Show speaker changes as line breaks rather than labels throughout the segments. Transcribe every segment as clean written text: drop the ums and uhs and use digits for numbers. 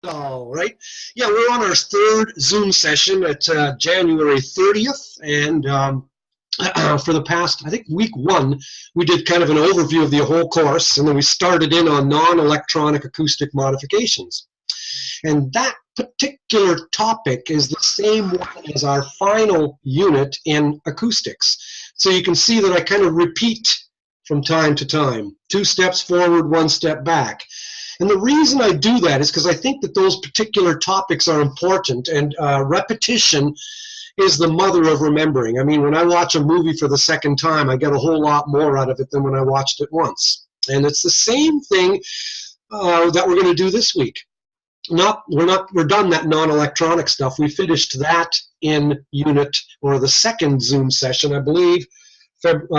All right. Yeah, we're on our third Zoom session at January 30th. And for the past, I think, week one, we did kind of an overview of the whole course. And then we started in on non-electronic acoustic modifications. And that particular topic is the same one as our final unit in acoustics. So you can see that I kind of repeat from time to time. 2 steps forward, 1 step back. And the reason I do that is because I think that those particular topics are important, and repetition is the mother of remembering. I mean, when I watch a movie for the second time, I get a whole lot more out of it than when I watched it once. And it's the same thing that we're going to do this week. We're done that non-electronic stuff. We finished that in unit, or the second Zoom session, I believe,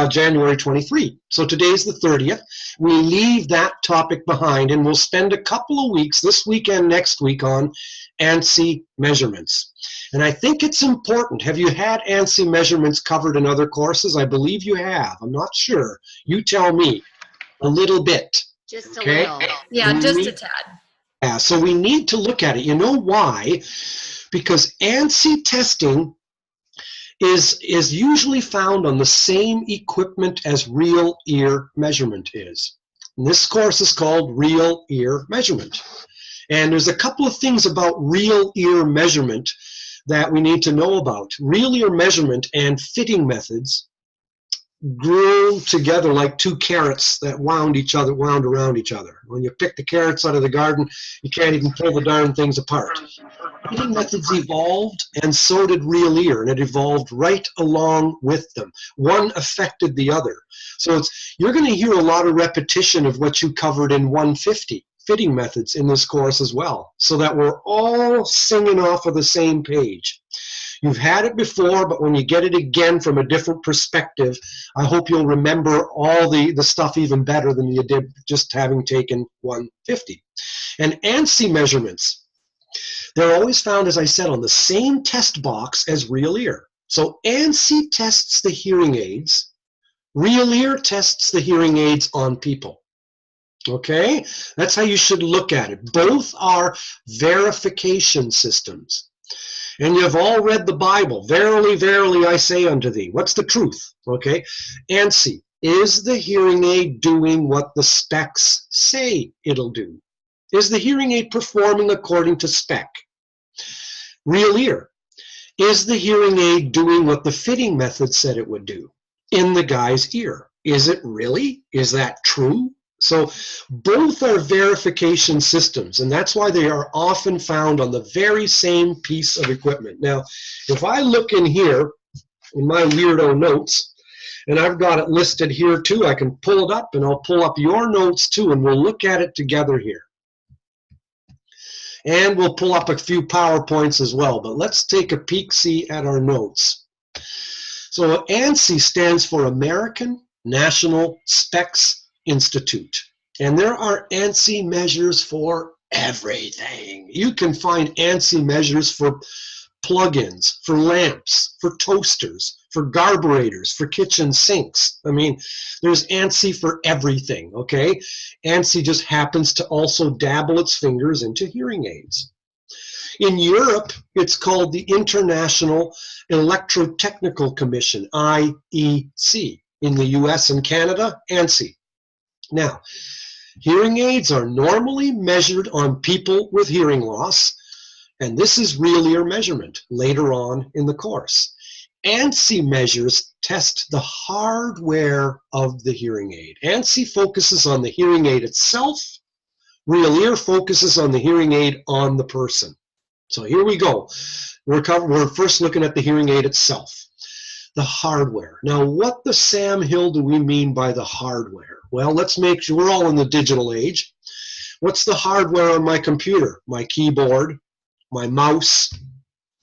January 23. So today's the 30th. We leave that topic behind, and we'll spend a couple of weeks, this weekend, next week, on ANSI measurements. And I think it's important. Have you had ANSI measurements covered in other courses? I believe you have. I'm not sure. You tell me. A little bit.
Just a little.
Yeah, just a tad.
Yeah, so we need to look at it. You know why? Because ANSI testing is usually found on the same equipment as real ear measurement is. And this course is called Real Ear Measurement. And there's a couple of things about real ear measurement that we need to know about. Real ear measurement and fitting methods grew together like 2 carrots that wound around each other. When you pick the carrots out of the garden, you can't even pull the darn things apart. Fitting methods evolved, and so did real ear, and it evolved right along with them. One affected the other. So you're going to hear a lot of repetition of what you covered in 150 fitting methods in this course as well, so that we're all singing off of the same page. You've had it before, but when you get it again from a different perspective, I hope you'll remember all the stuff even better than you did just having taken 150. And ANSI measurements, they're always found, as I said, on the same test box as real ear. So ANSI tests the hearing aids. Real ear tests the hearing aids on people. Okay? That's how you should look at it. Both are verification systems. And you've all read the Bible. Verily, verily, I say unto thee. What's the truth? Okay? ANSI, is the hearing aid doing what the specs say it'll do? Is the hearing aid performing according to spec? Real ear, is the hearing aid doing what the fitting method said it would do in the guy's ear? Is it really? Is that true? So both are verification systems, and that's why they are often found on the very same piece of equipment. Now, if I look in here in my weirdo notes, and I've got it listed here too, I can pull it up, and I'll pull up your notes too, and we'll look at it together here. And we'll pull up a few PowerPoints as well, but let's take a peek-see at our notes. So ANSI stands for American National Specs Institute. And there are ANSI measures for everything. You can find ANSI measures for plugins, for lamps, for toasters, for carburetors, for kitchen sinks. I mean, there's ANSI for everything, okay? ANSI just happens to also dabble its fingers into hearing aids. In Europe, it's called the International Electrotechnical Commission, IEC. In the US and Canada, ANSI. Now, hearing aids are normally measured on people with hearing loss, and this is real ear measurement later on in the course. ANSI measures test the hardware of the hearing aid. ANSI focuses on the hearing aid itself. Real ear focuses on the hearing aid on the person. So here we go. We're first looking at the hearing aid itself. The hardware. Now, what the Sam Hill do we mean by the hardware? Well, let's make sure we're all in the digital age. What's the hardware on my computer? My keyboard, my mouse,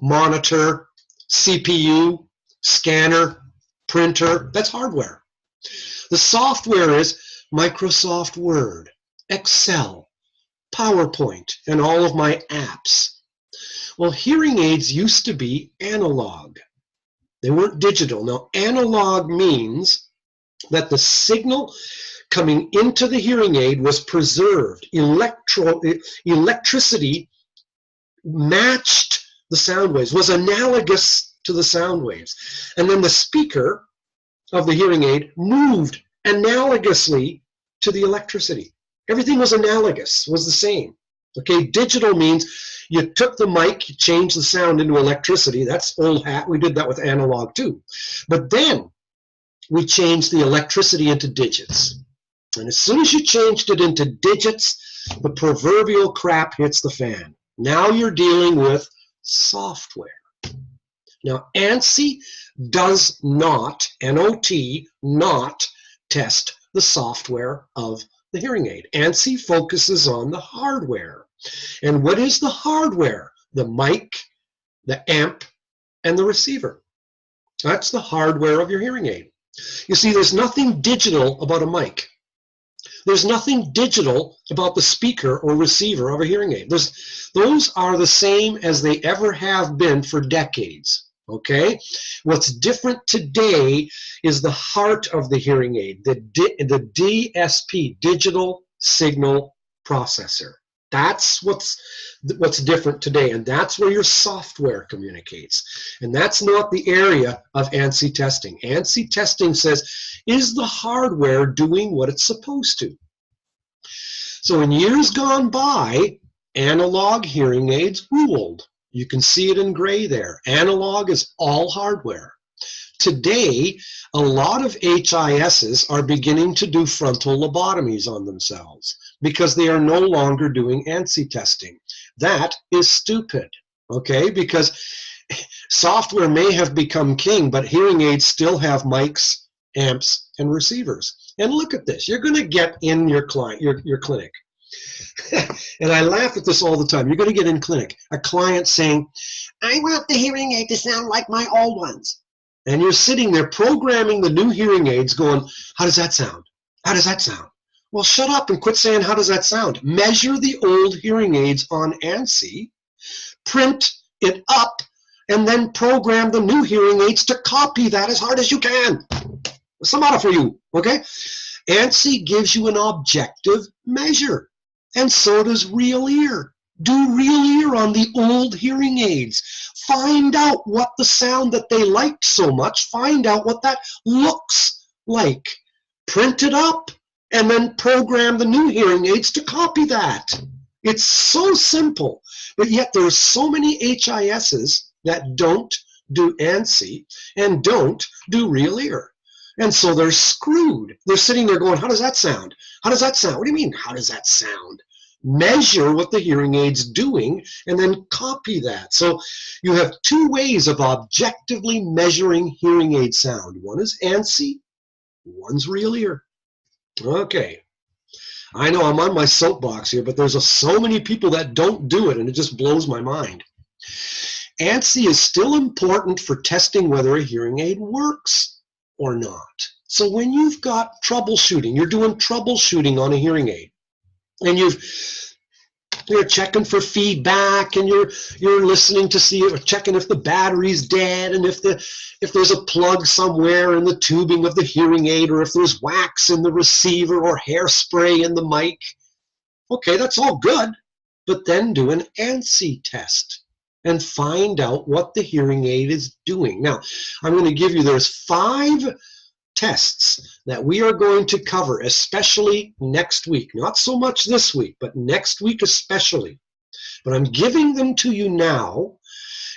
monitor, CPU, scanner, printer. That's hardware. The software is Microsoft Word, Excel, PowerPoint, and all of my apps. Well, hearing aids used to be analog. They weren't digital. Now, analog means that the signal coming into the hearing aid was preserved. Electricity matched the sound waves, was analogous to the sound waves. And then the speaker of the hearing aid moved analogously to the electricity. Everything was analogous, was the same. Okay, digital means you took the mic, you changed the sound into electricity. That's old hat. We did that with analog too. But then we changed the electricity into digits. And as soon as you changed it into digits, the proverbial crap hits the fan. Now you're dealing with software. Now, ANSI does not, N-O-T, not test the software of the hearing aid. ANSI focuses on the hardware. And what is the hardware? The mic, the amp, and the receiver. That's the hardware of your hearing aid. You see, there's nothing digital about a mic. There's nothing digital about the speaker or receiver of a hearing aid. Those are the same as they ever have been for decades. Okay? What's different today is the heart of the hearing aid, the DSP, digital signal processor. That's what's different today, and that's where your software communicates. And that's not the area of ANSI testing. ANSI testing says, is the hardware doing what it's supposed to? So in years gone by, analog hearing aids ruled. You can see it in gray there. Analog is all hardware. Today, a lot of HISs are beginning to do frontal lobotomies on themselves because they are no longer doing ANSI testing. That is stupid, okay? Because software may have become king, but hearing aids still have mics, amps, and receivers. And look at this. You're going to get in your clinic. And I laugh at this all the time. You're going to get in clinic a client saying, I want the hearing aid to sound like my old ones. And you're sitting there programming the new hearing aids going, how does that sound? How does that sound? Well, shut up and quit saying, how does that sound? Measure the old hearing aids on ANSI, print it up, and then program the new hearing aids to copy that as hard as you can. What's the matter for you, okay? ANSI gives you an objective measure, and so does Real Ear. Do Real Ear on the old hearing aids. Find out what the sound that they liked so much, find out what that looks like. Print it up, and then program the new hearing aids to copy that. It's so simple, but yet there are so many HISs that don't do ANSI and don't do Real Ear. And so they're screwed. They're sitting there going, how does that sound? How does that sound? What do you mean, how does that sound? Measure what the hearing aid's doing and then copy that. So you have two ways of objectively measuring hearing aid sound. One is ANSI, one's Real Ear. Okay. I know I'm on my soapbox here, but there's so many people that don't do it, and it just blows my mind. ANSI is still important for testing whether a hearing aid works or not. So when you've got troubleshooting, you're doing troubleshooting on a hearing aid, and you're checking for feedback, and you're listening to see, or checking if the battery's dead, and if there's a plug somewhere in the tubing of the hearing aid, or if there's wax in the receiver or hairspray in the mic. Okay, that's all good, but then do an ANSI test and find out what the hearing aid is doing. Now, I'm going to give you, there's 5 tests that we are going to cover, especially next week. Not so much this week, but next week especially. But I'm giving them to you now,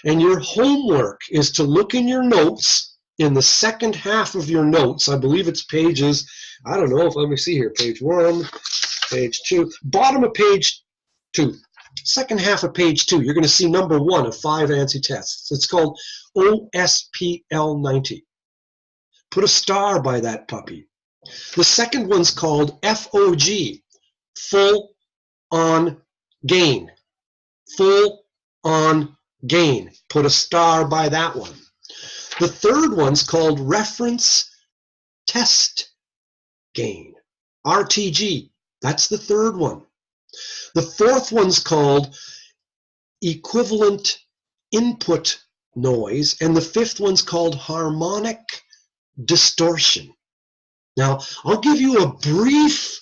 and your homework is to look in your notes, in the second half of your notes. I believe it's pages, I don't know, let me see here, page 1, page 2, bottom of page 2. Second half of page 2, you're going to see number 1 of 5 ANSI tests. It's called OSPL 90. Put a star by that puppy. The second one's called FOG, full on gain. Full on gain. Put a star by that one. The third one's called reference test gain, RTG. That's the third one. The fourth one's called equivalent input noise, and the fifth one's called harmonic distortion. Now, I'll give you a brief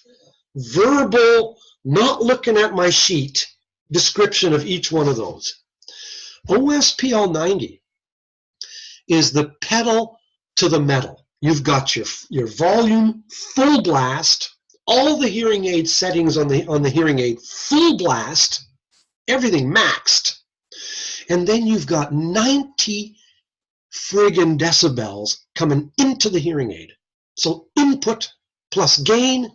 verbal, not looking at my sheet, description of each one of those. OSPL 90 is the pedal to the metal. You've got your volume full blast, all the hearing aid settings on the hearing aid full blast, everything maxed, and then you've got 90 friggin' decibels coming into the hearing aid. So input plus gain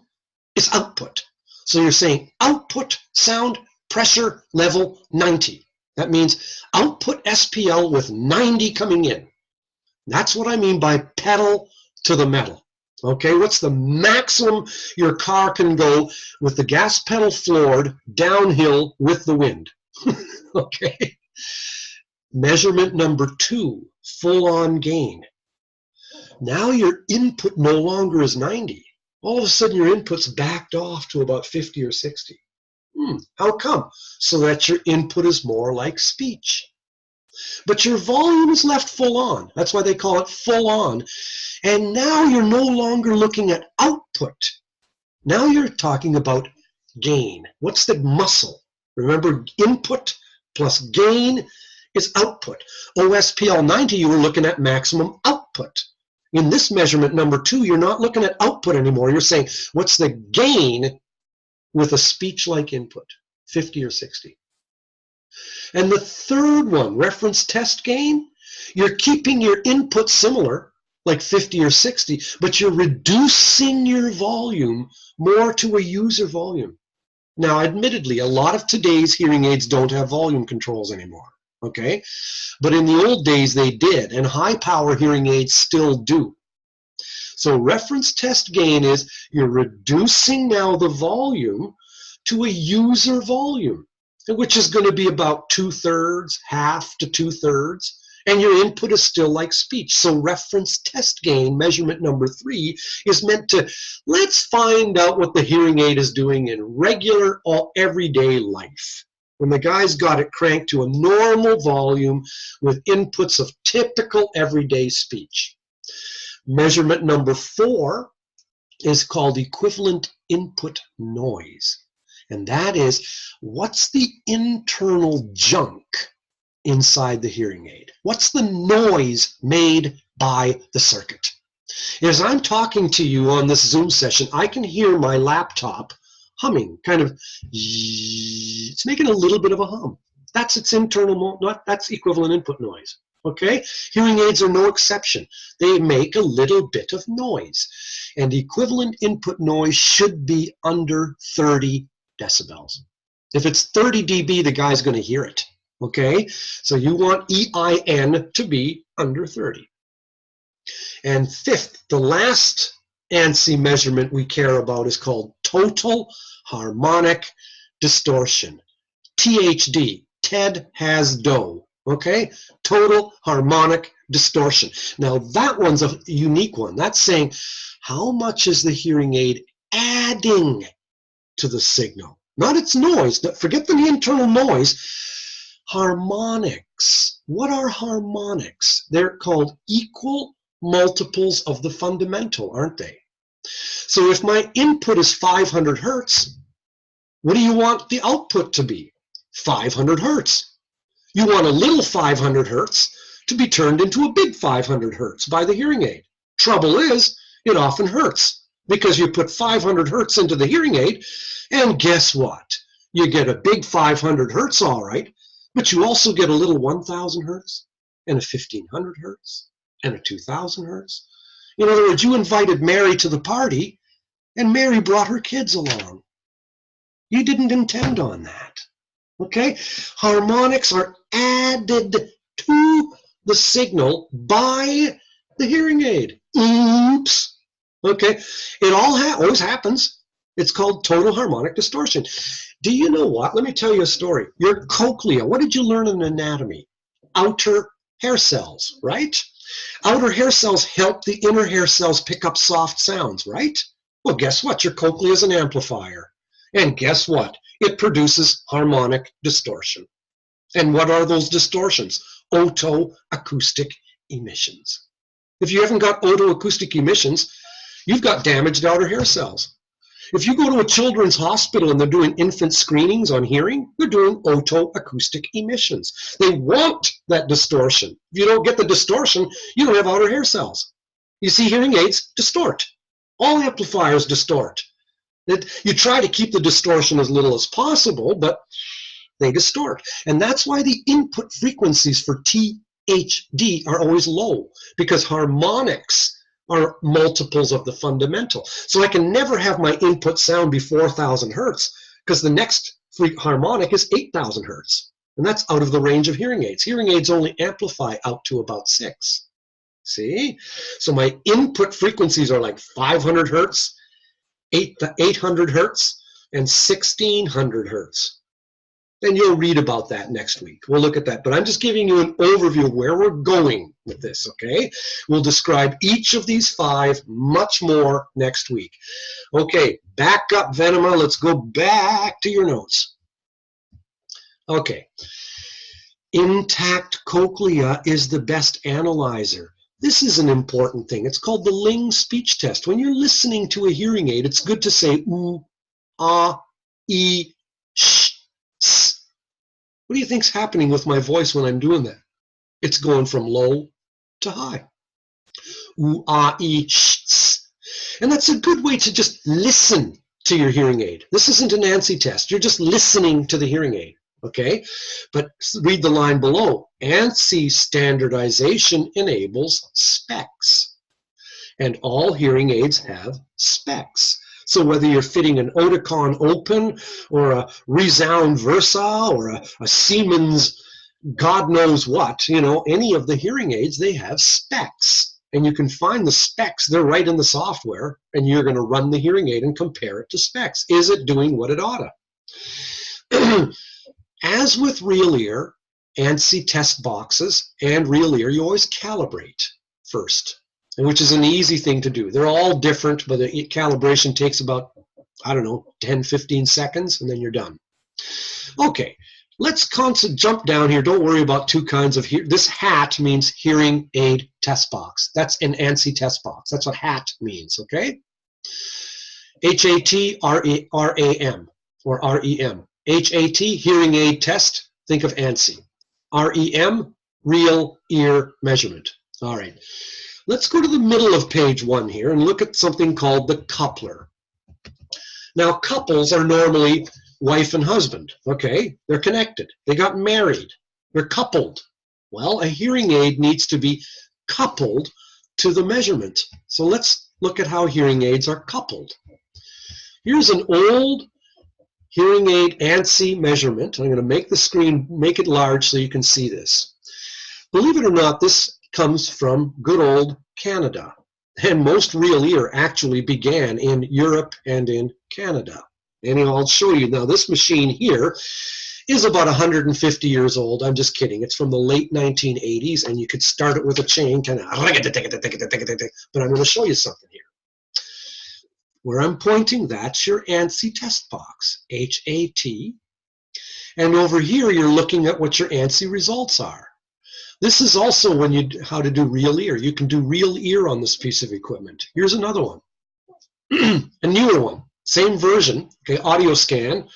is output. So you're saying output sound pressure level 90. That means output SPL with 90 coming in. That's what I mean by pedal to the metal. Okay, what's the maximum your car can go with the gas pedal floored downhill with the wind? Okay. Measurement number 2, full-on gain. Now your input no longer is 90. All of a sudden your input's backed off to about 50 or 60. How come? So that your input is more like speech. But your volume is left full on. That's why they call it full on. And now you're no longer looking at output. Now you're talking about gain. What's the muscle? Remember, input plus gain is output. OSPL 90, you were looking at maximum output. In this measurement number 2, you're not looking at output anymore. You're saying, what's the gain with a speech-like input, 50 or 60? And the third one, reference test gain, you're keeping your input similar, like 50 or 60, but you're reducing your volume more to a user volume. Now, admittedly, a lot of today's hearing aids don't have volume controls anymore, okay? But in the old days, they did, and high-power hearing aids still do. So reference test gain is you're reducing now the volume to a user volume, which is going to be about 2/3, half to 2/3, and your input is still like speech. So reference test gain, measurement number 3, is meant to, let's find out what the hearing aid is doing in regular, everyday life. When the guy's got it cranked to a normal volume with inputs of typical everyday speech. Measurement number 4 is called equivalent input noise. And that is, what's the internal junk inside the hearing aid? What's the noise made by the circuit? As I'm talking to you on this Zoom session, I can hear my laptop humming, kind of, it's making a little bit of a hum. That's its internal, that's equivalent input noise. Okay? Hearing aids are no exception. They make a little bit of noise. And equivalent input noise should be under 30 decibels. If it's 30 dB, the guy's going to hear it. Okay? So you want EIN to be under 30. And 5th, the last ANSI measurement we care about is called total harmonic distortion. THD, Ted has dough. Okay? Total harmonic distortion. Now that one's a unique one. That's saying how much is the hearing aid adding to the signal? Not its noise. Forget the internal noise. Harmonics. What are harmonics? They're called equal multiples of the fundamental, aren't they? So if my input is 500 hertz, what do you want the output to be? 500 hertz. You want a little 500 hertz to be turned into a big 500 hertz by the hearing aid. Trouble is, it often hurts because you put 500 hertz into the hearing aid, and guess what? You get a big 500 hertz, all right, but you also get a little 1,000 hertz and a 1,500 hertz and a 2,000 hertz. In other words, you invited Mary to the party, and Mary brought her kids along. You didn't intend on that. Okay? Harmonics are added to the signal by the hearing aid. Oops. Okay? It always happens. It's called total harmonic distortion. Do you know what? Let me tell you a story. Your cochlea, what did you learn in anatomy? Outer hair cells, right? Outer hair cells help the inner hair cells pick up soft sounds, right? Well, guess what? Your cochlea is an amplifier. And guess what? It produces harmonic distortion. And what are those distortions? Otoacoustic emissions. If you haven't got otoacoustic emissions, you've got damaged outer hair cells. If you go to a children's hospital and they're doing infant screenings on hearing, they're doing otoacoustic emissions. They want that distortion. If you don't get the distortion, you don't have outer hair cells. You see, hearing aids distort. All amplifiers distort. You try to keep the distortion as little as possible, but they distort. And that's why the input frequencies for THD are always low, because harmonics are multiples of the fundamental. So I can never have my input sound be 4,000 hertz, because the next harmonic is 8,000 hertz. And that's out of the range of hearing aids. Hearing aids only amplify out to about 6. See? So my input frequencies are like 500 hertz, 800 hertz, and 1600 hertz. And you'll read about that next week. We'll look at that. But I'm just giving you an overview of where we're going with this, okay? We'll describe each of these 5 much more next week. Okay, back up, Venema. Let's go back to your notes. Okay. Intact cochlea is the best analyzer. This is an important thing. It's called the Ling speech test. When you're listening to a hearing aid, it's good to say oo, ah, ee, sh, s. What do you think's happening with my voice when I'm doing that? It's going from low to high. Ooh, ah, ee, sh, s. And that's a good way to just listen to your hearing aid. This isn't an ANSI test. You're just listening to the hearing aid. Okay, but read the line below. ANSI standardization enables specs, and all hearing aids have specs. So whether you're fitting an Oticon Open or a Resound Versa or a Siemens God knows what, you know, any of the hearing aids, they have specs. And you can find the specs, they're right in the software, and you're going to run the hearing aid and compare it to specs. Is it doing what it oughta? As with Real Ear, ANSI test boxes and Real Ear, you always calibrate first, and which is an easy thing to do. They're all different, but the calibration takes about, I don't know, 10, 15 seconds, and then you're done. Okay, let's jump down here. Don't worry about 2 kinds of this hat means hearing aid test box. That's an ANSI test box. That's what hat means, okay? HAT-RAM or REM. HAT, hearing aid test, think of ANSI. REM, real ear measurement. All right, let's go to the middle of page 1 here and look at something called the coupler. Now, couples are normally wife and husband, okay? They're connected. They got married. They're coupled. Well, a hearing aid needs to be coupled to the measurement. So let's look at how hearing aids are coupled. Here's an old hearing aid ANSI measurement. I'm going to make the screen, make it large so you can see this. Believe it or not, this comes from good old Canada. And most Real Ear actually began in Europe and in Canada. And I'll show you now, this machine here is about 150 years old. I'm just kidding. It's from the late 1980s, and you could start it with a chain, kind of, but I'm going to show you something here. Where I'm pointing, that's your ANSI test box, HAT. And over here, you're looking at what your ANSI results are. This is also how to do Real Ear. You can do Real Ear on this piece of equipment. Here's another one, a newer one, same version, okay, audio scan,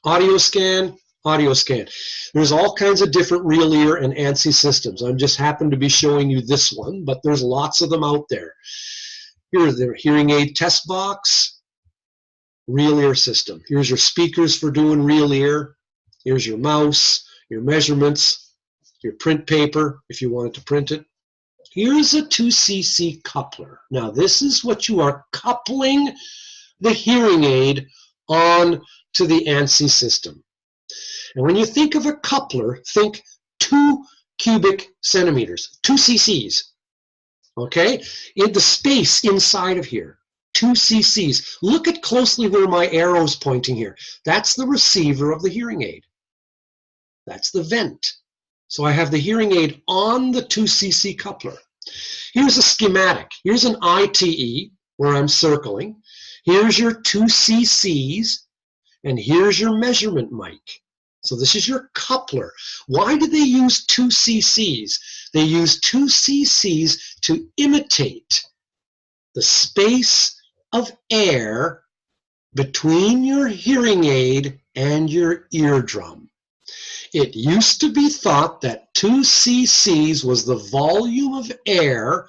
audio scan, audio scan. There's all kinds of different Real Ear and ANSI systems. I just happen to be showing you this one, but there's lots of them out there. Here's the hearing aid test box, Real Ear system. Here's your speakers for doing Real Ear. Here's your mouse, your measurements, your print paper if you wanted to print it. Here's a 2cc coupler. Now this is what you are coupling the hearing aid on to the ANSI system. And when you think of a coupler, think 2 cubic centimeters, 2 cc's. Okay, in the space inside of here, 2 cc's. Look at closely where my arrow's pointing here. That's the receiver of the hearing aid. That's the vent. So I have the hearing aid on the 2 cc coupler. Here's a schematic. Here's an ITE where I'm circling. Here's your 2 cc's, and here's your measurement mic. So this is your coupler. Why did they use 2 cc's? They use 2 cc's to imitate the space of air between your hearing aid and your eardrum. It used to be thought that 2 cc's was the volume of air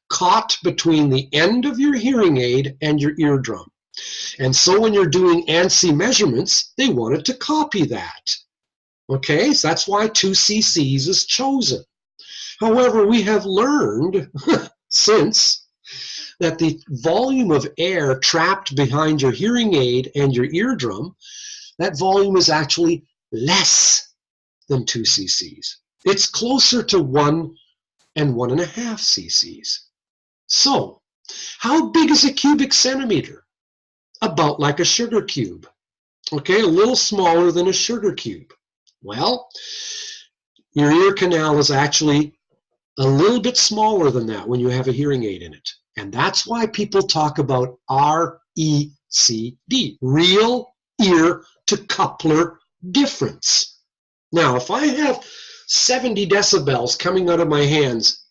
caught between the end of your hearing aid and your eardrum. And so when you're doing ANSI measurements, they wanted to copy that. Okay, so that's why 2 cc's is chosen. However, we have learned since that the volume of air trapped behind your hearing aid and your eardrum, that volume is actually less than 2 cc's. It's closer to 1 and 1.5 cc's. So, how big is a cubic centimeter? About like a sugar cube. Okay, a little smaller than a sugar cube. Well, your ear canal is actually a little bit smaller than that when you have a hearing aid in it. And that's why people talk about RECD, real ear to coupler difference. Now, if I have 70 decibels coming out of my hands,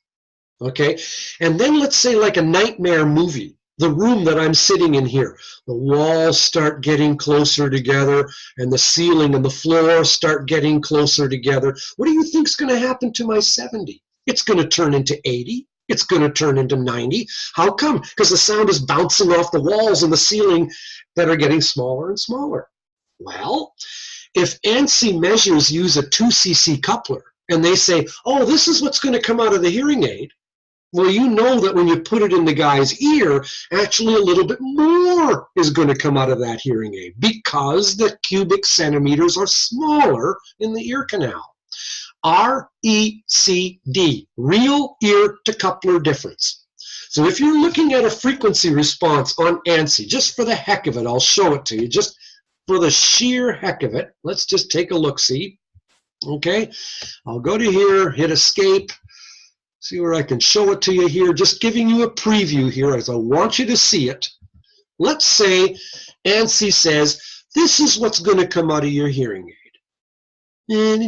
okay, and then let's say like a nightmare movie, the room that I'm sitting in here, the walls start getting closer together and the ceiling and the floor start getting closer together. What do you think is going to happen to my 70? It's going to turn into 80. It's going to turn into 90. How come? Because the sound is bouncing off the walls and the ceiling that are getting smaller and smaller. Well, if ANSI measures use a 2 cc coupler and they say, oh, this is what's going to come out of the hearing aid, well, you know that when you put it in the guy's ear, actually a little bit more is going to come out of that hearing aid because the cubic centimeters are smaller in the ear canal. RECD, real ear to coupler difference. So if you're looking at a frequency response on ANSI, just for the heck of it, I'll show it to you, just for the sheer heck of it. Let's just take a look-see. Okay, I'll go to here, hit escape. See where I can show it to you here, just giving you a preview here as I want you to see it. Let's say ANSI says, this is what's going to come out of your hearing aid. You're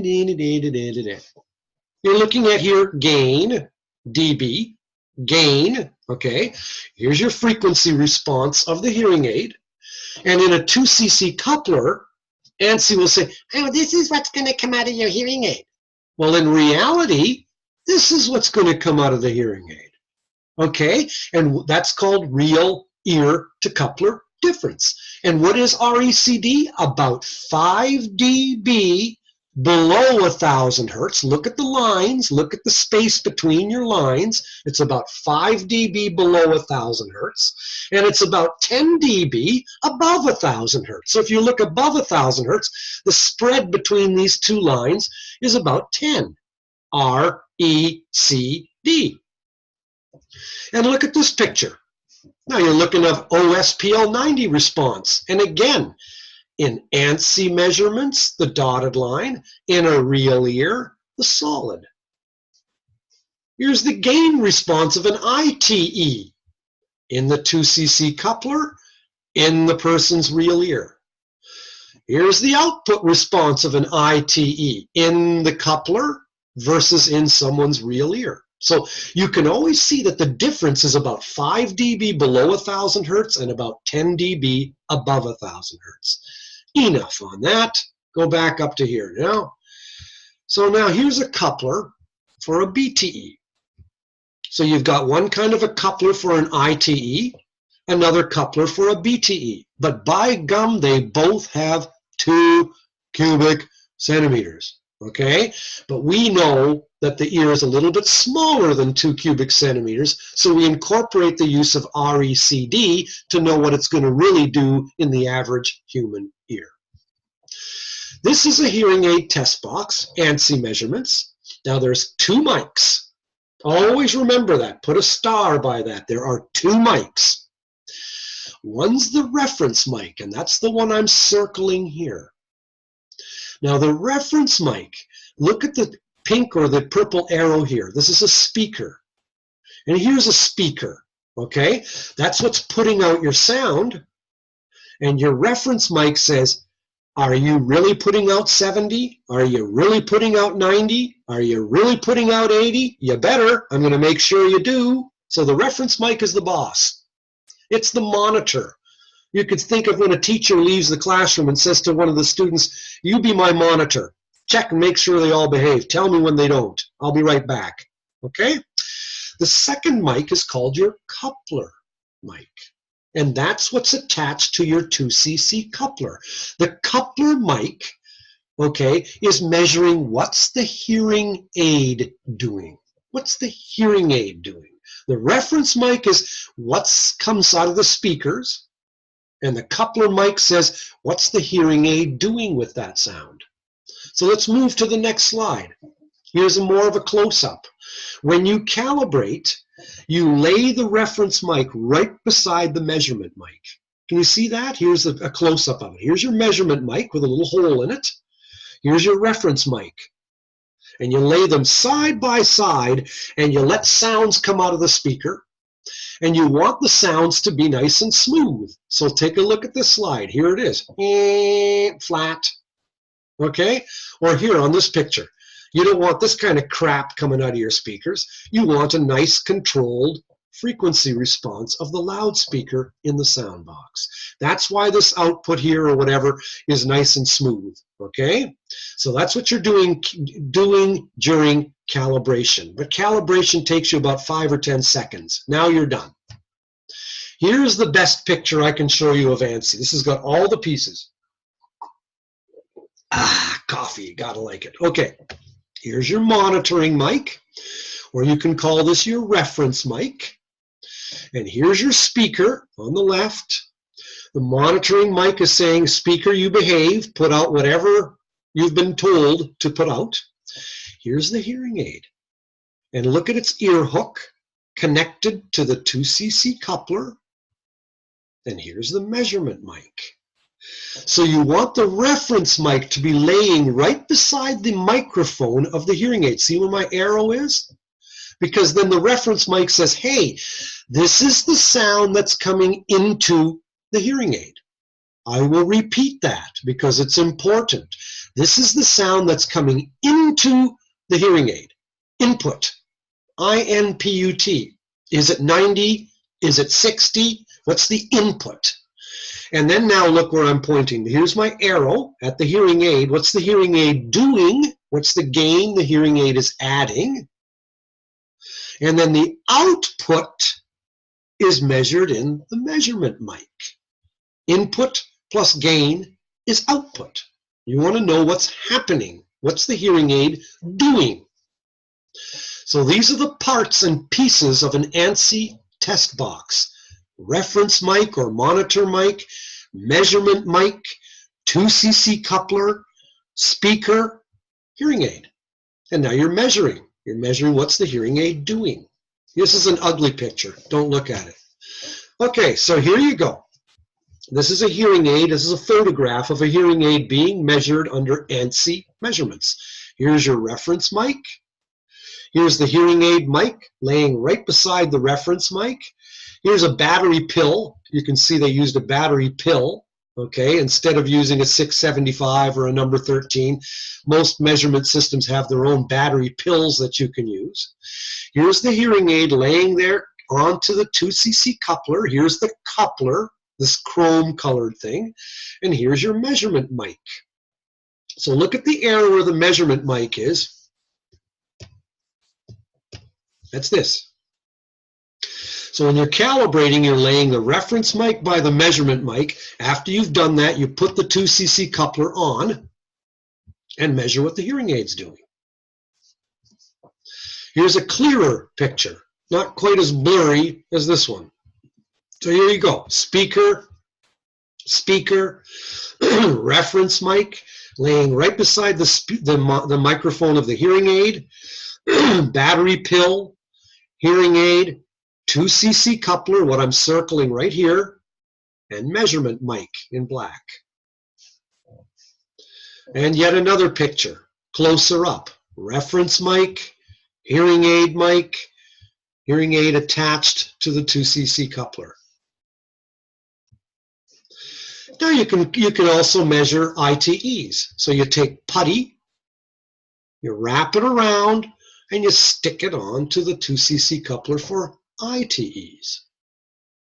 looking at here gain, dB, gain, okay. Here's your frequency response of the hearing aid. And in a 2 cc coupler, ANSI will say, oh, this is what's going to come out of your hearing aid. Well, in reality, this is what's going to come out of the hearing aid, okay? And that's called real ear to coupler difference. And what is RECD? About 5 dB below 1,000 hertz. Look at the lines. Look at the space between your lines. It's about 5 dB below 1,000 hertz. And it's about 10 dB above 1,000 hertz. So if you look above 1,000 hertz, the spread between these two lines is about 10. RECD. And look at this picture. Now you're looking at OSPL90 response. And again, in ANSI measurements, the dotted line. In a real ear, the solid. Here's the gain response of an ITE. In the 2 cc coupler, in the person's real ear. Here's the output response of an ITE. In the coupler, versus in someone's real ear. So you can always see that the difference is about 5 dB below 1,000 hertz and about 10 dB above 1,000 hertz. Enough on that. Go back up to here now. So now here's a coupler for a BTE. So you've got one kind of a coupler for an ITE, another coupler for a BTE. But by gum, they both have 2 cubic centimeters. Okay, but we know that the ear is a little bit smaller than 2 cubic centimeters, so we incorporate the use of RECD to know what it's going to really do in the average human ear. This is a hearing aid test box, ANSI measurements. Now there's 2 mics. Always remember that. Put a star by that. There are 2 mics. One's the reference mic, and that's the one I'm circling here. Now the reference mic, look at the pink or the purple arrow here. This is a speaker. And here's a speaker, okay? That's what's putting out your sound. And your reference mic says, are you really putting out 70? Are you really putting out 90? Are you really putting out 80? You better. I'm going to make sure you do. So the reference mic is the boss. It's the monitor. You could think of when a teacher leaves the classroom and says to one of the students, you be my monitor. Check and make sure they all behave. Tell me when they don't. I'll be right back. Okay? The second mic is called your coupler mic. And that's what's attached to your 2cc coupler. The coupler mic, okay, is measuring what's the hearing aid doing. What's the hearing aid doing? The reference mic is what comes out of the speakers. And the coupler mic says, what's the hearing aid doing with that sound? So let's move to the next slide. Here's more of a close-up. When you calibrate, you lay the reference mic right beside the measurement mic. Can you see that? Here's a close-up of it. Here's your measurement mic with a little hole in it. Here's your reference mic. And you lay them side by side, and you let sounds come out of the speaker. And you want the sounds to be nice and smooth. So take a look at this slide. Here it is. Flat. Okay? Or here on this picture. You don't want this kind of crap coming out of your speakers. You want a nice controlled frequency response of the loudspeaker in the sound box. That's why this output here or whatever is nice and smooth. Okay? So that's what you're doing during calibration. But calibration takes you about 5 or 10 seconds. Now you're done. Here's the best picture I can show you of ANSI. This has got all the pieces. Coffee, gotta like it. Okay, here's your monitoring mic, or you can call this your reference mic. And here's your speaker on the left. The monitoring mic is saying, speaker, you behave, put out whatever you've been told to put out. Here's the hearing aid. And look at its ear hook connected to the 2cc coupler. And here's the measurement mic. So you want the reference mic to be laying right beside the microphone of the hearing aid. See where my arrow is? Because then the reference mic says, hey, this is the sound that's coming into the hearing aid. I will repeat that because it's important. This is the sound that's coming into the hearing aid. Input. I-N-P-U-T. Is it 90? Is it 60? What's the input? And then now look where I'm pointing. Here's my arrow at the hearing aid. What's the hearing aid doing? What's the gain the hearing aid is adding? And then the output is measured in the measurement mic. Input plus gain is output. You want to know what's happening. What's the hearing aid doing? So these are the parts and pieces of an ANSI test box. Reference mic or monitor mic, measurement mic, 2cc coupler, speaker, hearing aid. And now you're measuring. You're measuring what's the hearing aid doing. This is an ugly picture. Don't look at it. Okay, so here you go. This is a hearing aid. This is a photograph of a hearing aid being measured under ANSI measurements. Here's your reference mic. Here's the hearing aid mic laying right beside the reference mic. Here's a battery pill. You can see they used a battery pill, okay, instead of using a 675 or a number 13. Most measurement systems have their own battery pills that you can use. Here's the hearing aid laying there onto the 2cc coupler. Here's the coupler, this chrome colored thing, and here's your measurement mic. So look at the area where the measurement mic is. That's this. So when you're calibrating, you're laying the reference mic by the measurement mic. After you've done that, you put the 2cc coupler on and measure what the hearing aid's doing. Here's a clearer picture, not quite as blurry as this one. So here you go, speaker, reference mic, laying right beside the microphone of the hearing aid, battery pill, hearing aid, 2cc coupler, what I'm circling right here, and measurement mic in black. And yet another picture, closer up, reference mic, hearing aid attached to the 2cc coupler. Now you can also measure ITEs. So you take putty, you wrap it around, and you stick it on to the 2cc coupler for ITEs.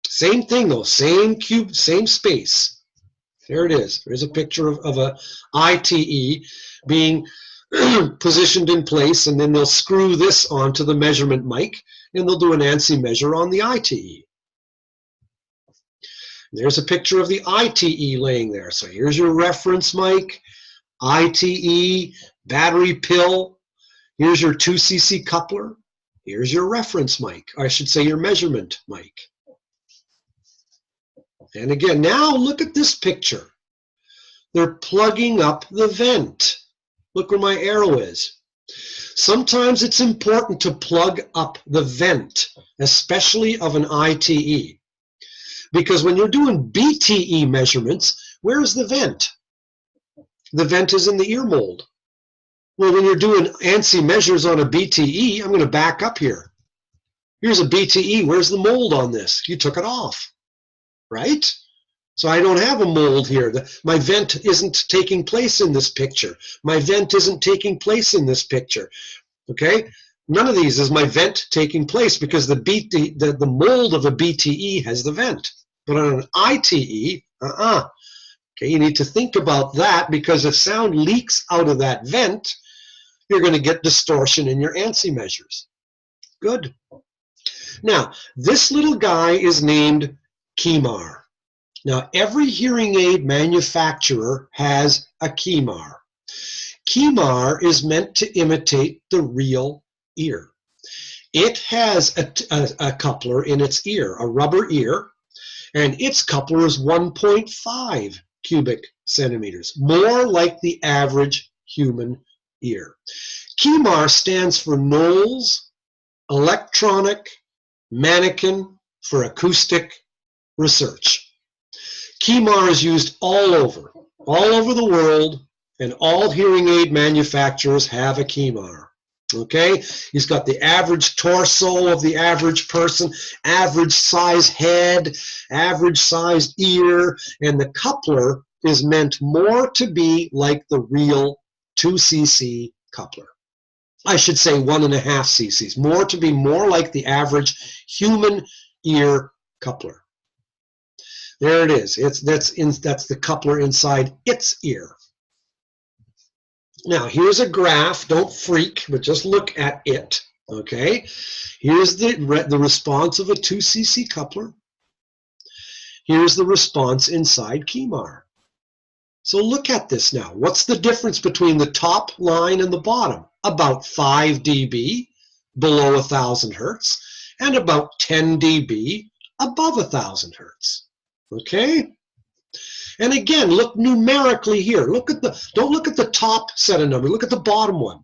Same thing though, same cube, same space. There it is. There's a picture of a ITE being positioned in place, and then they'll screw this onto the measurement mic, and they'll do an ANSI measure on the ITE. There's a picture of the ITE laying there. So here's your reference mic, ITE, battery pill. Here's your 2cc coupler. Here's your reference mic, or I should say your measurement mic. And again, now look at this picture. They're plugging up the vent. Look where my arrow is. Sometimes it's important to plug up the vent, especially of an ITE. Because when you're doing BTE measurements, where's the vent? The vent is in the ear mold. Well, when you're doing ANSI measures on a BTE, I'm going to back up here. Here's a BTE. Where's the mold on this? You took it off, right? So I don't have a mold here. My vent isn't taking place in this picture. My vent isn't taking place in this picture, okay? None of these is my vent taking place because the mold of a BTE has the vent. But on an ITE, okay, you need to think about that because if sound leaks out of that vent, you're going to get distortion in your ANSI measures. Good. Now, this little guy is named KEMAR. Now, every hearing aid manufacturer has a KEMAR. KEMAR is meant to imitate the real ear. It has a coupler in its ear, a rubber ear, and its coupler is 1.5 cubic centimeters, more like the average human ear. KEMAR stands for Knowles Electronic Mannequin for Acoustic Research. KEMAR is used all over the world, and all hearing aid manufacturers have a KEMAR. Okay, he's got the average torso of the average person, average size head, average sized ear, and the coupler is meant more to be like the real 2cc coupler. I should say 1.5 cc's, more to be more like the average human ear coupler. There it is. That's the coupler inside its ear. Now, here's a graph. Don't freak, but just look at it, okay? Here's the response of a 2cc coupler. Here's the response inside KEMAR. So look at this now. What's the difference between the top line and the bottom? About 5 dB below 1,000 hertz and about 10 dB above 1,000 hertz, okay? And again, look numerically here. Don't look at the top set of numbers. Look at the bottom one.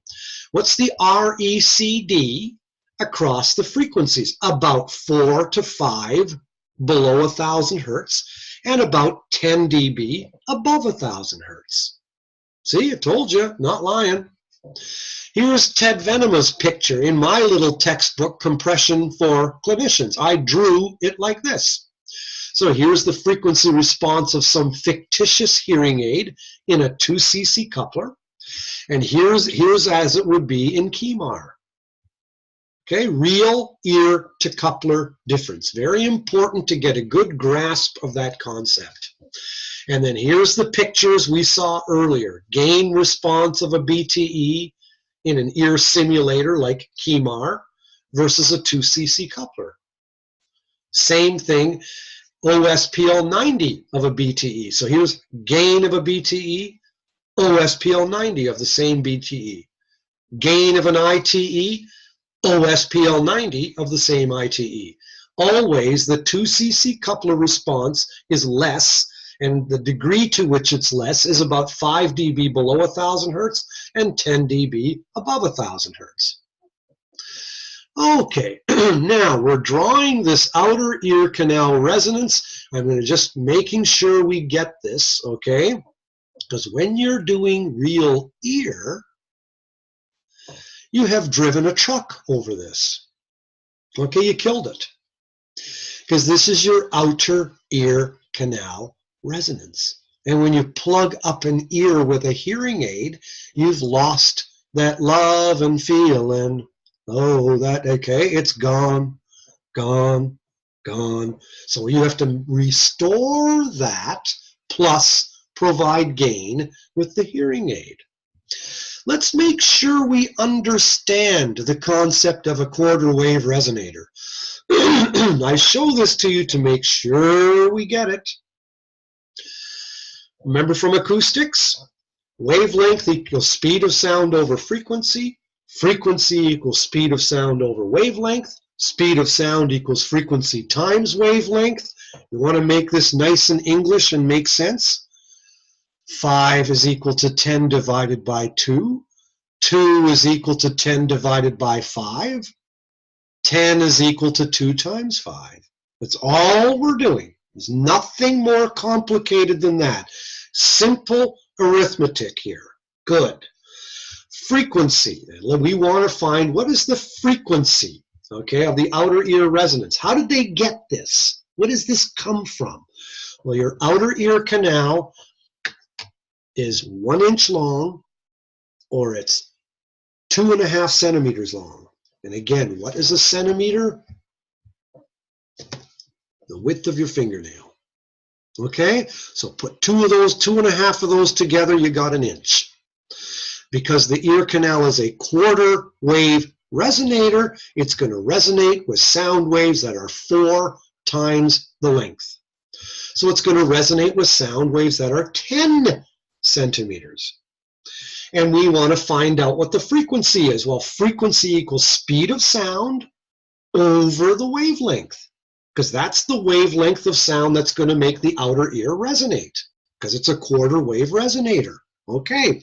What's the RECD across the frequencies? About 4 to 5 below 1,000 hertz and about 10 dB above 1,000 hertz. See, I told you, not lying. Here's Ted Venema's picture in my little textbook, Compression for Clinicians. I drew it like this. So here's the frequency response of some fictitious hearing aid in a 2cc coupler. And here's as it would be in KEMAR. Okay, real ear to coupler difference. Very important to get a good grasp of that concept. And then here's the pictures we saw earlier. Gain response of a BTE in an ear simulator like KEMAR versus a 2cc coupler. Same thing. OSPL 90 of a BTE. So here's gain of a BTE, OSPL 90 of the same BTE. Gain of an ITE, OSPL 90 of the same ITE. Always the 2cc coupler response is less, and the degree to which it's less is about 5 dB below 1,000 hertz and 10 dB above 1,000 hertz. Okay, now we're drawing this outer ear canal resonance. I'm going to just making sure we get this, okay? Because when you're doing real ear, you have driven a truck over this. Okay, you killed it. Because this is your outer ear canal resonance. And when you plug up an ear with a hearing aid, you've lost that love and feeling. Oh, that, okay, it's gone, gone, Gone. So you have to restore that plus provide gain with the hearing aid. Let's make sure we understand the concept of a quarter wave resonator. I show this to you to make sure we get it. Remember from acoustics? Wavelength equals speed of sound over frequency. Frequency equals speed of sound over wavelength. Speed of sound equals frequency times wavelength. You want to make this nice in English and make sense? 5 is equal to 10 divided by 2. 2 is equal to 10 divided by 5. 10 is equal to 2 times 5. That's all we're doing. There's nothing more complicated than that. Simple arithmetic here. Good. Frequency. We want to find what is the frequency, okay, of the outer ear resonance. How did they get this? Where does this come from? Well, your outer ear canal is 1 inch long, or it's 2.5 centimeters long. And again, what is a centimeter? The width of your fingernail. Okay, so put 2 of those, 2.5 of those together, you got 1 inch. Because the ear canal is a quarter wave resonator, it's going to resonate with sound waves that are 4 times the length. So it's going to resonate with sound waves that are 10 centimeters. And we want to find out what the frequency is. Well, frequency equals speed of sound over the wavelength, because that's the wavelength of sound that's going to make the outer ear resonate, because it's a quarter wave resonator. Okay,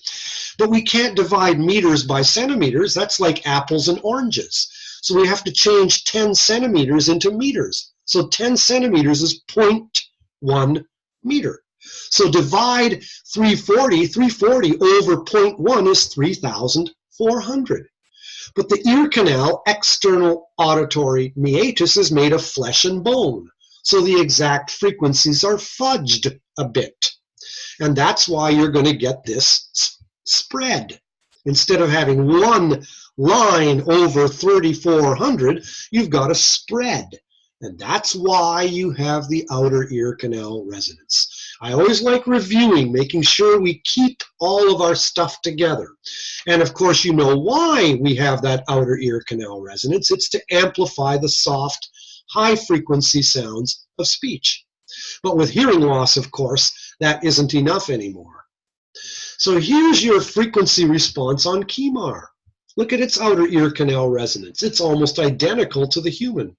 but we can't divide meters by centimeters. That's like apples and oranges. So we have to change 10 centimeters into meters. So 10 centimeters is 0.1 meter. So divide 340. 340 over 0.1 is 3,400. But the ear canal, external auditory meatus, is made of flesh and bone. So the exact frequencies are fudged a bit. And that's why you're going to get this spread. Instead of having one line over 3,400, you've got a spread. And that's why you have the outer ear canal resonance. I always like reviewing, making sure we keep all of our stuff together. And of course, you know why we have that outer ear canal resonance. It's to amplify the soft, high-frequency sounds of speech. But with hearing loss, of course, that isn't enough anymore. So here's your frequency response on KEMAR. Look at its outer ear canal resonance. It's almost identical to the human.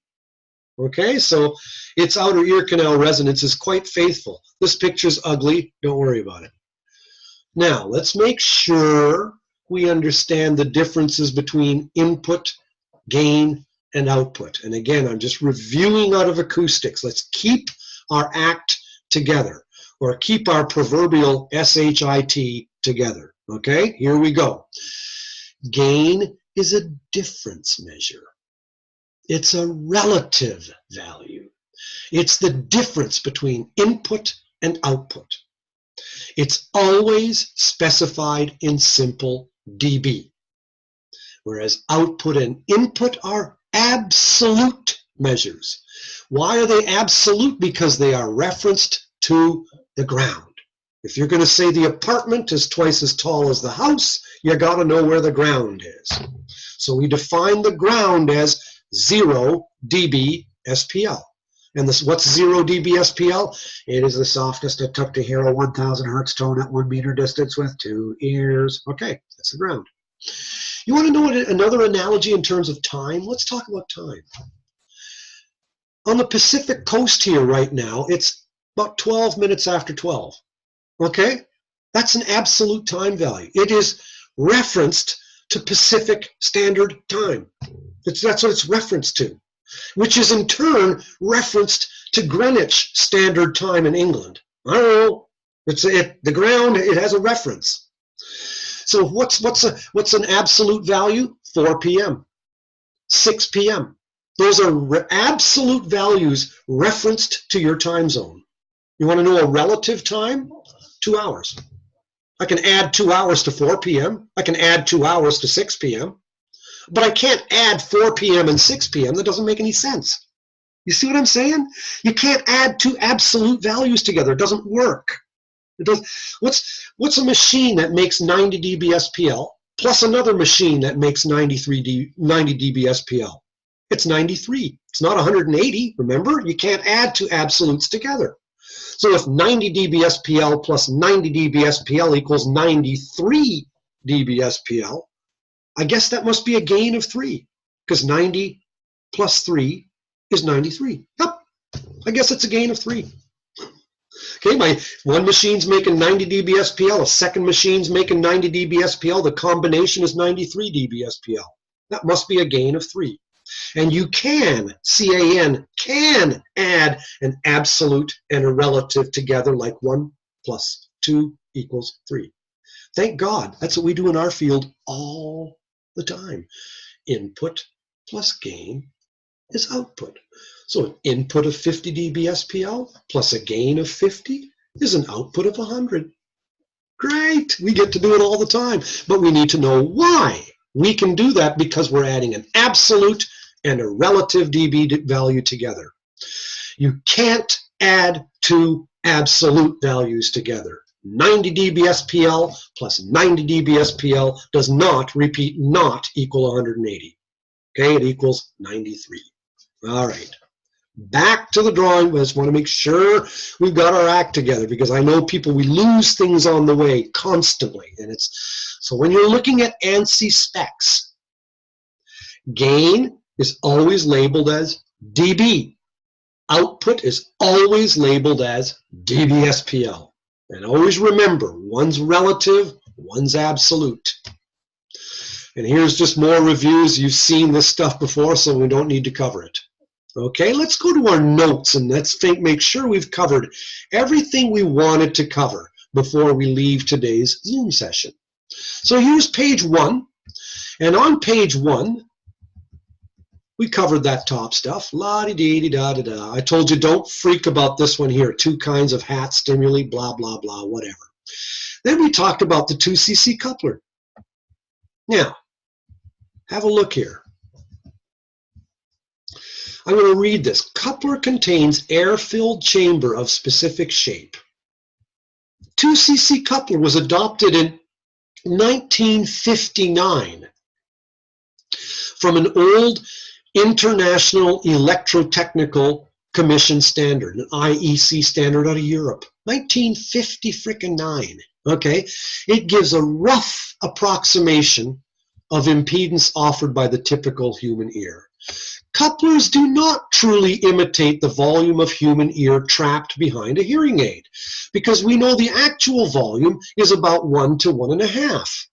Okay, so its outer ear canal resonance is quite faithful. This picture's ugly, don't worry about it. Now, let's make sure we understand the differences between input, gain, and output. And again, I'm just reviewing out of acoustics. Let's keep our act together, or keep our proverbial SHIT together. Okay, here we go. Gain is a difference measure. It's a relative value. It's the difference between input and output. It's always specified in simple dB, whereas output and input are absolute measures. Why are they absolute? Because they are referenced to the ground. If you're going to say the apartment is twice as tall as the house, you got to know where the ground is. So we define the ground as 0 dB SPL. And this, what's 0 dB SPL? It is the softest it took to hear a 1,000 hertz tone at 1 meter distance with 2 ears. Okay, that's the ground. You want to know another analogy in terms of time? Let's talk about time. On the Pacific coast here right now, it's about 12 minutes after 12. Okay? That's an absolute time value. It is referenced to Pacific Standard Time. That's what it's referenced to, which is in turn referenced to Greenwich Standard Time in England. I don't know. The ground, it has a reference. So what's an absolute value? 4 p.m., 6 p.m. Those are absolute values referenced to your time zone. You want to know a relative time? 2 hours. I can add 2 hours to 4 p.m. I can add 2 hours to 6 p.m. But I can't add 4 p.m. and 6 p.m. That doesn't make any sense. You see what I'm saying? You can't add two absolute values together. It doesn't work. It does. What's a machine that makes 90 dB SPL plus another machine that makes 90 dB SPL? It's 93. It's not 180. Remember, you can't add two absolutes together. So if 90 dB SPL plus 90 dB SPL equals 93 dB SPL, I guess that must be a gain of 3, because 90 plus 3 is 93. Yep, I guess it's a gain of 3. Okay, my one machine's making 90 dB SPL, a second machine's making 90 dB SPL, the combination is 93 dB SPL. That must be a gain of 3. And you can, CAN, can add an absolute and a relative together like 1 plus 2 equals 3. Thank God, that's what we do in our field all the time. Input plus gain is output. So an input of 50 dB SPL plus a gain of 50 is an output of 100. Great, we get to do it all the time, but we need to know why. We can do that because we're adding an absolute and a relative dB value together. You can't add two absolute values together. 90 dB SPL plus 90 dB SPL does not, repeat, not equal 180. Okay, it equals 93. All right, back to the drawing. We just want to make sure we've got our act together, because I know people, we lose things on the way constantly. And it's, so when you're looking at ANSI specs, gain is always labeled as dB. Output is always labeled as dB SPL. And always remember, one's relative, one's absolute. And here's just more reviews. You've seen this stuff before, so we don't need to cover it. Okay, let's go to our notes and let's make sure we've covered everything we wanted to cover before we leave today's Zoom session. So here's page 1. And on page 1, we covered that top stuff. La-di-dee-di-da-da-da. I told you don't freak about this one here. 2 kinds of hat stimuli, blah, blah, blah, whatever. Then we talked about the 2cc coupler. Now, have a look here. I'm going to read this. Coupler contains air-filled chamber of specific shape. 2cc coupler was adopted in 1959 from an old International Electrotechnical Commission standard, an IEC standard out of Europe. 1959. Okay, it gives a rough approximation of impedance offered by the typical human ear. Couplers do not truly imitate the volume of human ear trapped behind a hearing aid, because we know the actual volume is about 1 to 1.5.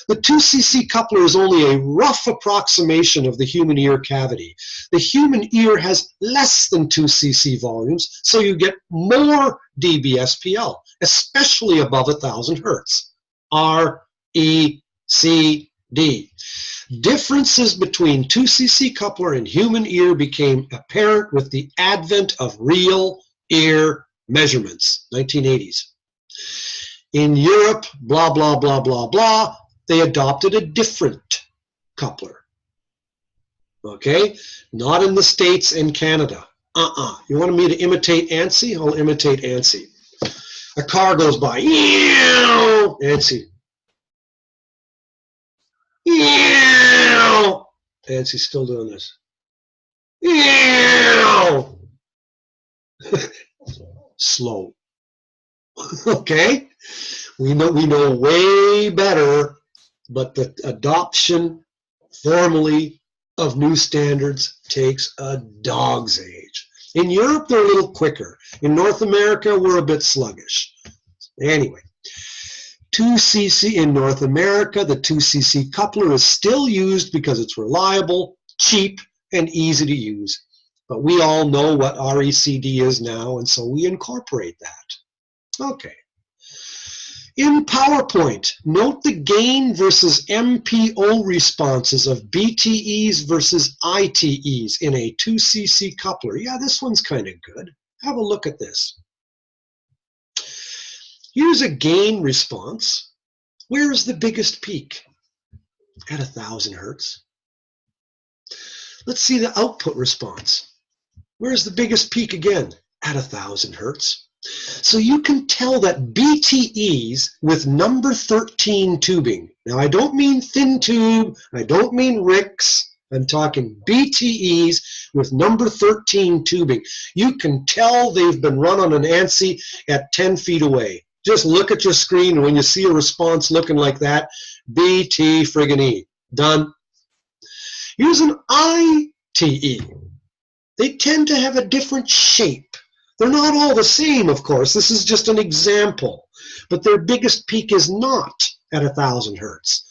The 2cc coupler is only a rough approximation of the human ear cavity. The human ear has less than 2cc volumes, so you get more dB SPL, especially above 1,000 hertz. R, E, C, D. Differences between 2cc coupler and human ear became apparent with the advent of real ear measurements, 1980s. In Europe, blah, blah, blah, blah, blah, they adopted a different coupler. Okay? Not in the States and Canada. You want me to imitate ANSI? I'll imitate ANSI. A car goes by. ANSI. ANSI's still doing this. Slow. Okay? We know way better, but the adoption formally of new standards takes a dog's age. In Europe, they're a little quicker. In North America, we're a bit sluggish. Anyway, 2cc in North America, the 2cc coupler is still used because it's reliable, cheap, and easy to use. But we all know what RECD is now, and so we incorporate that. Okay. In PowerPoint, note the gain versus MPO responses of BTEs versus ITEs in a 2cc coupler. Yeah, this one's kind of good. Have a look at this. Here's a gain response. Where is the biggest peak? At 1,000 hertz. Let's see the output response. Where's the biggest peak again? At 1,000 hertz. So you can tell that BTEs with number 13 tubing. Now I don't mean thin tube, I don't mean RICs, I'm talking BTEs with number 13 tubing. You can tell they've been run on an ANSI at 10 feet away. Just look at your screen, and when you see a response looking like that, BT friggin' E. Done. Here's an ITE. They tend to have a different shape. They're not all the same, of course. This is just an example. But their biggest peak is not at 1,000 hertz.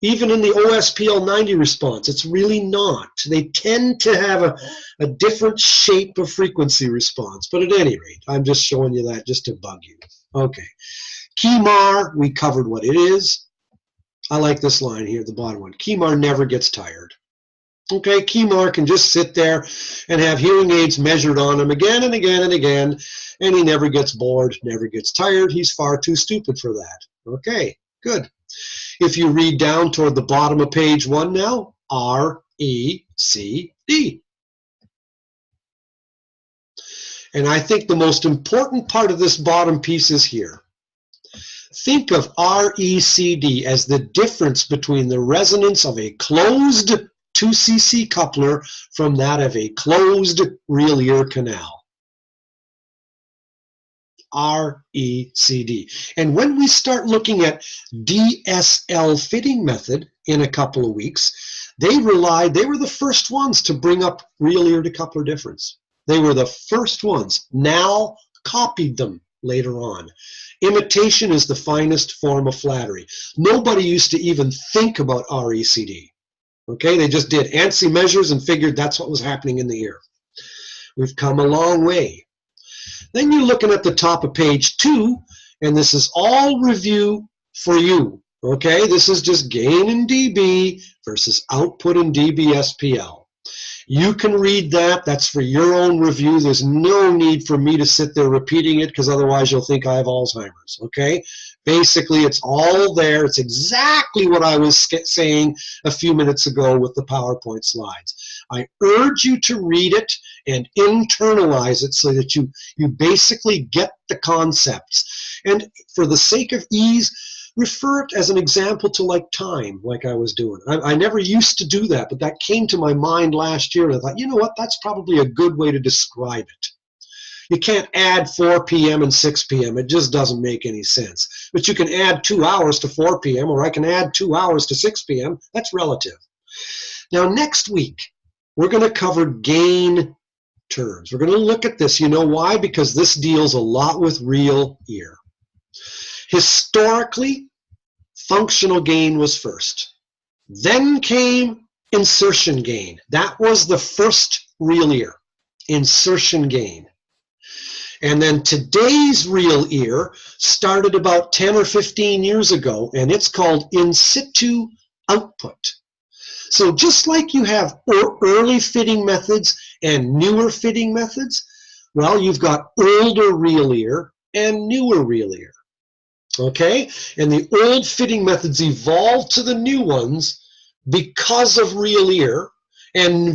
Even in the OSPL 90 response, it's really not. They tend to have a different shape of frequency response. But at any rate, I'm just showing you that just to bug you. Okay. KEMAR, we covered what it is. I like this line here, the bottom one. KEMAR never gets tired. Okay, KEMAR can just sit there and have hearing aids measured on him again and again and again, and he never gets bored, never gets tired. He's far too stupid for that. Okay, good. If you read down toward the bottom of page 1 now, RECD. And I think the most important part of this bottom piece is here. Think of RECD as the difference between the resonance of a closed 2cc coupler from that of a closed real ear canal. RECD. And when we start looking at DSL fitting method in a couple of weeks, they were the first ones to bring up real ear to coupler difference. They were the first ones. Now copied them later on. Imitation is the finest form of flattery. Nobody used to even think about RECD. Okay, they just did ANSI measures and figured that's what was happening in the ear. We've come a long way. Then you're looking at the top of page 2, and this is all review for you. Okay, this is just gain in dB versus output in dB-SPL. You can read that. That's for your own review. There's no need for me to sit there repeating it, because otherwise you'll think I have Alzheimer's. Okay? Basically, it's all there. It's exactly what I was saying a few minutes ago with the PowerPoint slides. I urge you to read it and internalize it so that you basically get the concepts. And for the sake of ease, refer it as an example to like time, like I was doing. I never used to do that, but that came to my mind last year, and I thought, you know what, that's probably a good way to describe it. You can't add 4 p.m. and 6 p.m. It just doesn't make any sense. But you can add 2 hours to 4 p.m., or I can add 2 hours to 6 p.m. That's relative. Now, next week, we're going to cover gain terms. We're going to look at this. You know why? Because this deals a lot with real ear. Historically, functional gain was first. Then came insertion gain. That was the first real ear, insertion gain. And then today's real ear started about 10 or 15 years ago, and it's called in situ output. So just like you have early fitting methods and newer fitting methods, well, you've got older real ear and newer real ear. Okay? And the old fitting methods evolved to the new ones because of real ear, and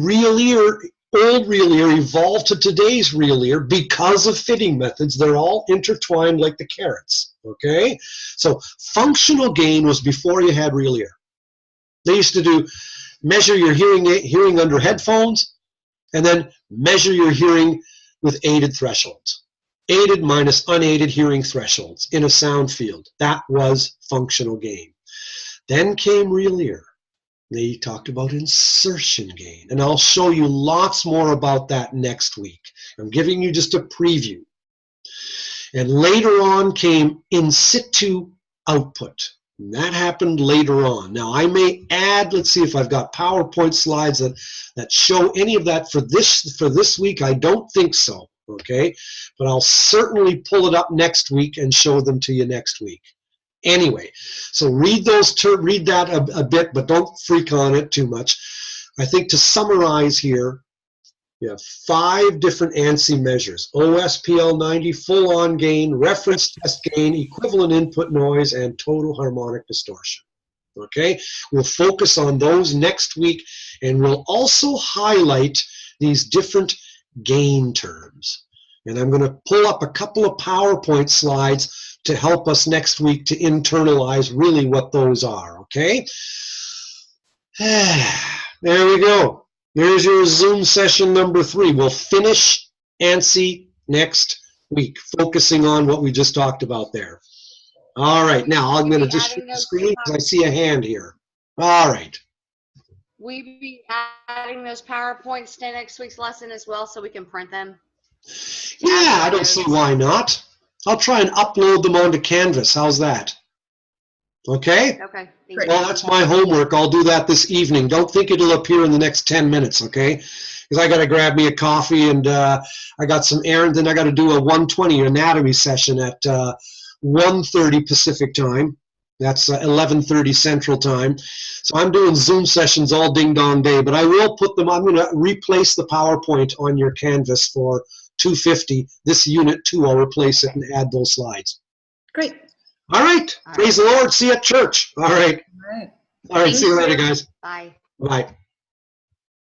old real ear evolved to today's real ear because of fitting methods. They're all intertwined like the carrots. Okay? So functional gain was before you had real ear. They used to measure your hearing under headphones, and then measure your hearing with aided thresholds. Aided minus unaided hearing thresholds in a sound field. That was functional gain. Then came real ear. They talked about insertion gain, and I'll show you lots more about that next week. I'm giving you just a preview. And later on came in situ output. And that happened later on. Now I may add, let's see if I've got PowerPoint slides that show any of that for this week. I don't think so. Okay, but I'll certainly pull it up next week and show them to you next week. Anyway, so read that a bit, but don't freak on it too much. I think to summarize here, you have 5 different ANSI measures: OSPL 90, full-on gain, reference test gain, equivalent input noise, and total harmonic distortion. Okay, we'll focus on those next week, and we'll also highlight these different gain terms. And I'm going to pull up a couple of PowerPoint slides to help us next week to internalize really what those are, okay? There we go. There's your Zoom session number 3. We'll finish ANSI next week, focusing on what we just talked about there. All right, now I'm going to just share the screen because I see a hand here. All right.
We be adding those PowerPoints to next week's lesson as well so we can print them?
Yeah, I don't see why not. I'll try and upload them onto Canvas. How's that? Okay?
Okay.
Well, that's my homework. I'll do that this evening. Don't think it'll appear in the next 10 minutes, okay? Because I got to grab me a coffee and I got some errands, and I got to do a 1:20 anatomy session at 1:30 Pacific time. That's 11:30 Central time. So I'm doing Zoom sessions all ding-dong day, but I will put them, I'm going to replace the PowerPoint on your Canvas for 250. This unit 2, I'll replace it and add those slides.
Great.
All right. Praise the Lord. See you at church. All right.
All right.
All right. See you later, guys.
Bye.
Bye.